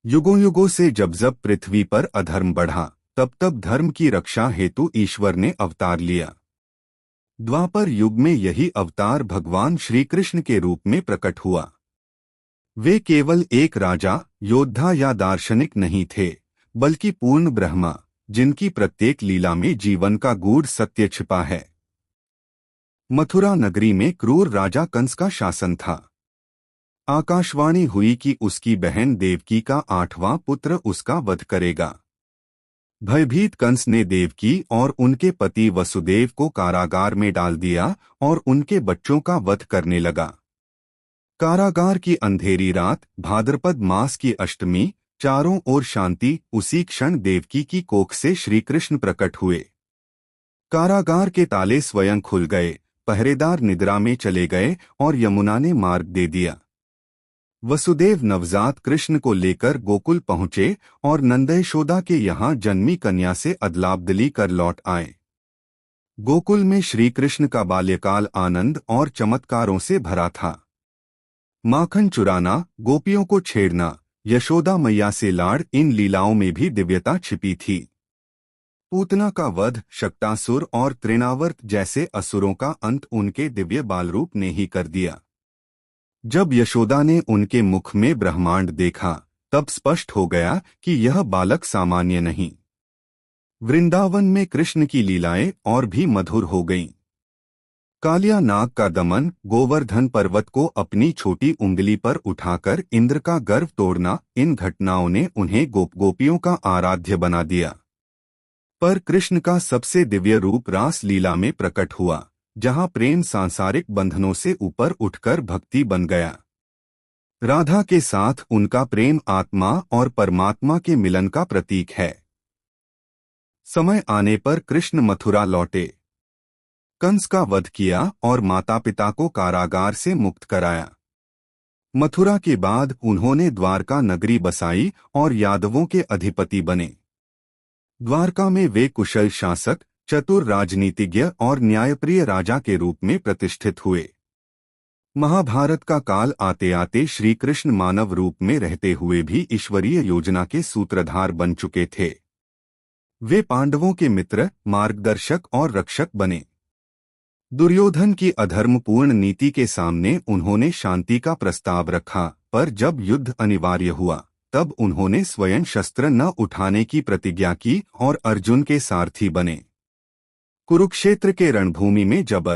युगों युगों से जब जब पृथ्वी पर अधर्म बढ़ा, तब तब धर्म की रक्षा हेतु ईश्वर ने अवतार लिया। द्वापर युग में यही अवतार भगवान श्री कृष्ण के रूप में प्रकट हुआ। वे केवल एक राजा, योद्धा या दार्शनिक नहीं थे, बल्कि पूर्ण ब्रह्मा, जिनकी प्रत्येक लीला में जीवन का गूढ़ सत्य छिपा है। मथुरा नगरी में क्रूर राजा कंस का शासन था। आकाशवाणी हुई कि उसकी बहन देवकी का 8वां पुत्र उसका वध करेगा। भयभीत कंस ने देवकी और उनके पति वसुदेव को कारागार में डाल दिया और उनके बच्चों का वध करने लगा। कारागार की अंधेरी रात, भाद्रपद मास की अष्टमी, चारों ओर शांति। उसी क्षण देवकी की कोख से श्री कृष्ण प्रकट हुए। कारागार के ताले स्वयं खुल गए, पहरेदार निद्रा में चले गए और यमुना ने मार्ग दे दिया। वसुदेव नवजात कृष्ण को लेकर गोकुल पहुंचे और नंद यशोदा के यहाँ जन्मी कन्या से अदलाबदली कर लौट आए। गोकुल में श्री कृष्ण का बाल्यकाल आनंद और चमत्कारों से भरा था। माखन चुराना, गोपियों को छेड़ना, यशोदा मैया से लाड़, इन लीलाओं में भी दिव्यता छिपी थी। पूतना का वध, शक्तासुर और तृणावर्त जैसे असुरों का अंत उनके दिव्य बालरूप ने ही कर दिया। जब यशोदा ने उनके मुख में ब्रह्मांड देखा, तब स्पष्ट हो गया कि यह बालक सामान्य नहीं। वृंदावन में कृष्ण की लीलाएं और भी मधुर हो गईं। कालिया नाग का दमन, गोवर्धन पर्वत को अपनी छोटी उंगली पर उठाकर इंद्र का गर्व तोड़ना, इन घटनाओं ने उन्हें गोपियों का आराध्य बना दिया। पर कृष्ण का सबसे दिव्य रूप रास लीला में प्रकट हुआ, जहां प्रेम सांसारिक बंधनों से ऊपर उठकर भक्ति बन गया। राधा के साथ उनका प्रेम आत्मा और परमात्मा के मिलन का प्रतीक है। समय आने पर कृष्ण मथुरा लौटे, कंस का वध किया और माता पिता को कारागार से मुक्त कराया। मथुरा के बाद उन्होंने द्वारका नगरी बसाई और यादवों के अधिपति बने। द्वारका में वे कुशल शासक, चतुर राजनीतिज्ञ और न्यायप्रिय राजा के रूप में प्रतिष्ठित हुए। महाभारत का काल आते आते श्री कृष्ण मानव रूप में रहते हुए भी ईश्वरीय योजना के सूत्रधार बन चुके थे। वे पांडवों के मित्र, मार्गदर्शक और रक्षक बने। दुर्योधन की अधर्मपूर्ण नीति के सामने उन्होंने शांति का प्रस्ताव रखा, पर जब युद्ध अनिवार्य हुआ, तब उन्होंने स्वयं शस्त्र न उठाने की प्रतिज्ञा की और अर्जुन के सारथी बने। कुरुक्षेत्र के रणभूमि में जब